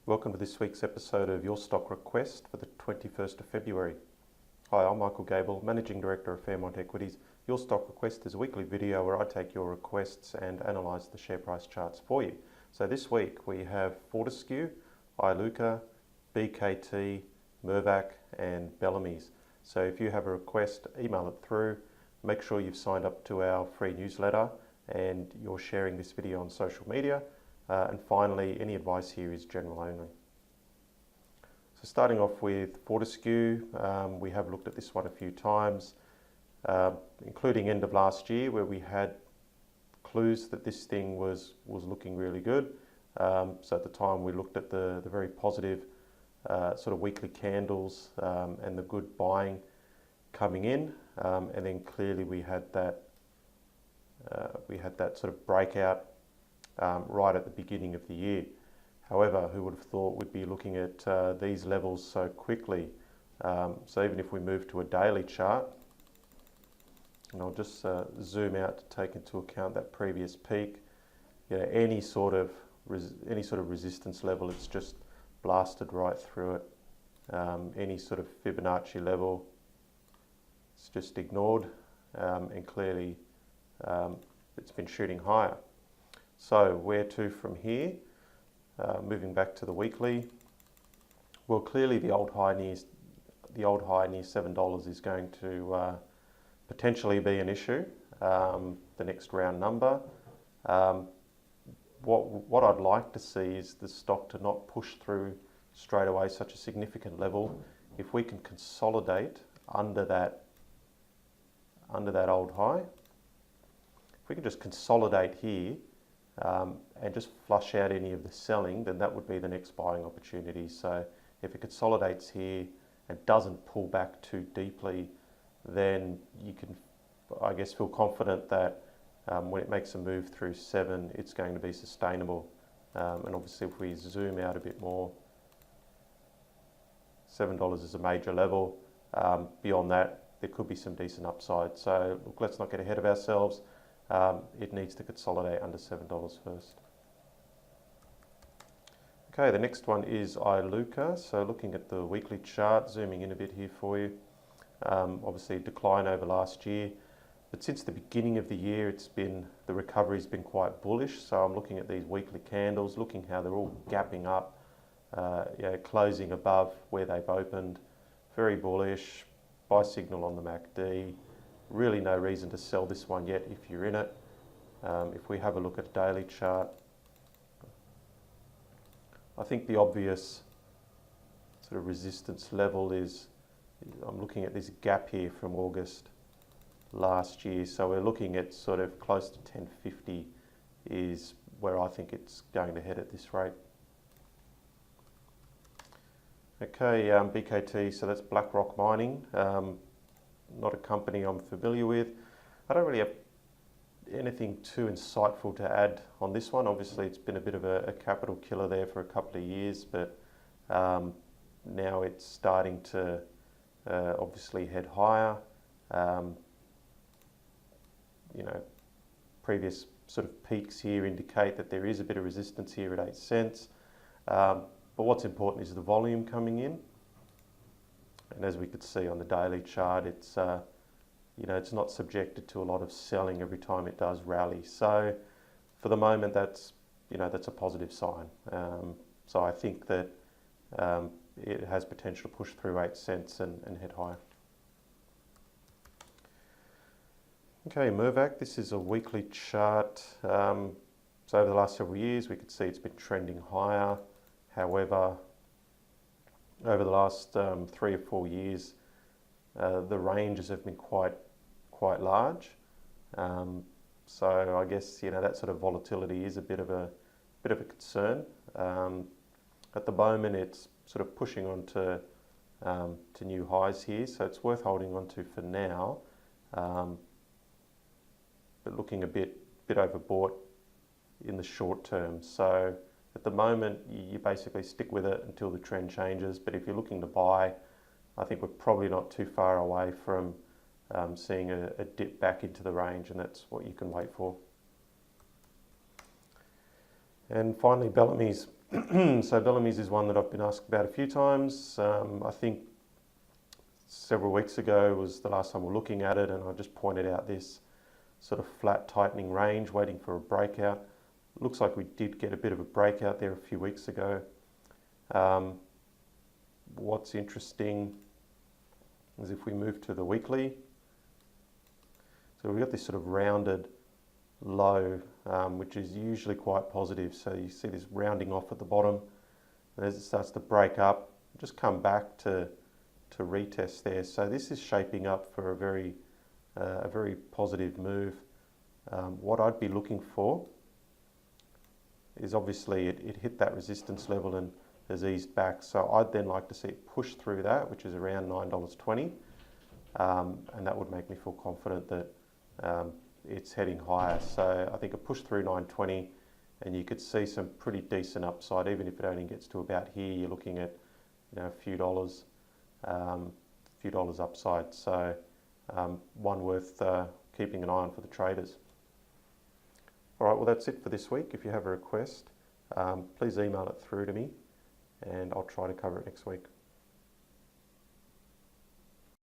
Welcome to this week's episode of Your Stock Request for the 21st of February. Hi, I'm Michael Gable, Managing Director of Fairmont Equities. Your Stock Request is a weekly video where I take your requests and analyse the share price charts for you. So this week we have Fortescue, Iluka, BKT, Mirvac and Bellamy's. So if you have a request, email it through. Make sure you've signed up to our free newsletter and you're sharing this video on social media. And finally, any advice here is general only. So starting off with Fortescue, we have looked at this one a few times, including end of last year where we had clues that this thing was looking really good. So at the time we looked at the very positive sort of weekly candles and the good buying coming in, and then clearly we had that sort of breakout right at the beginning of the year. However, who would have thought we'd be looking at these levels so quickly? So even if we move to a daily chart, and I'll just zoom out to take into account that previous peak, any sort of resistance level, it's just blasted right through it. Any sort of Fibonacci level, it's just ignored, and clearly it's been shooting higher. So where to from here? Moving back to the weekly. Well, clearly the old high near $7 is going to potentially be an issue. The next round number. What I'd like to see is the stock to not push through straight away such a significant level. If we can consolidate under that old high, if we can just consolidate here. And just flush out any of the selling, then that would be the next buying opportunity. So if it consolidates here and doesn't pull back too deeply, then you can, I guess, feel confident that when it makes a move through 7, it's going to be sustainable. And obviously if we zoom out a bit more, $7 is a major level. Beyond that, there could be some decent upside. So look, let's not get ahead of ourselves. It needs to consolidate under $7 first. Okay, the next one is Iluka. So looking at the weekly chart, zooming in a bit here for you. Obviously a decline over last year, but since the beginning of the year, the recovery's been quite bullish. So I'm looking at these weekly candles, looking how they're all gapping up, closing above where they've opened. Very bullish. Buy signal on the MACD. Really no reason to sell this one yet if you're in it. If we have a look at a daily chart, I think the obvious sort of resistance level is, I'm looking at this gap here from August last year. So we're looking at sort of close to 1050 is where I think it's going to head at this rate. Okay, BKT, so that's BlackRock Mining. Not a company I'm familiar with. I don't really have anything too insightful to add on this one. Obviously it's been a bit of a capital killer there for a couple of years, but now it's starting to obviously head higher. Previous sort of peaks here indicate that there is a bit of resistance here at 8 cents. But what's important is the volume coming in. And as we could see on the daily chart, it's it's not subjected to a lot of selling every time it does rally. So for the moment, that's a positive sign. So I think that it has potential to push through 8 cents and head higher. Okay, Mirvac, this is a weekly chart. So over the last several years, we could see it's been trending higher. However, over the last 3 or 4 years, the ranges have been quite large. So I guess that sort of volatility is a bit of a concern. At the moment, it's sort of pushing on to new highs here, so it's worth holding on to for now. But looking a bit overbought in the short term. So at the moment, you basically stick with it until the trend changes. But if you're looking to buy, I think we're probably not too far away from seeing a dip back into the range, and that's what you can wait for. And finally, Bellamy's. So Bellamy's is one that I've been asked about a few times. I think several weeks ago was the last time we were looking at it, and I just pointed out this sort of flat tightening range waiting for a breakout. Looks like we did get a bit of a breakout there a few weeks ago. What's interesting is if we move to the weekly, so we've got this sort of rounded low, which is usually quite positive. So you see this rounding off at the bottom, and as it starts to break up, just come back to retest there. So this is shaping up for a very positive move. What I'd be looking for is obviously it hit that resistance level and has eased back. So I'd then like to see it push through that, which is around $9.20, and that would make me feel confident that it's heading higher. So I think a push through 920, and you could see some pretty decent upside. Even if it only gets to about here, you're looking at a few dollars upside. So one worth keeping an eye on for the traders. All right, well that's it for this week. If you have a request, please email it through to me, and I'll try to cover it next week.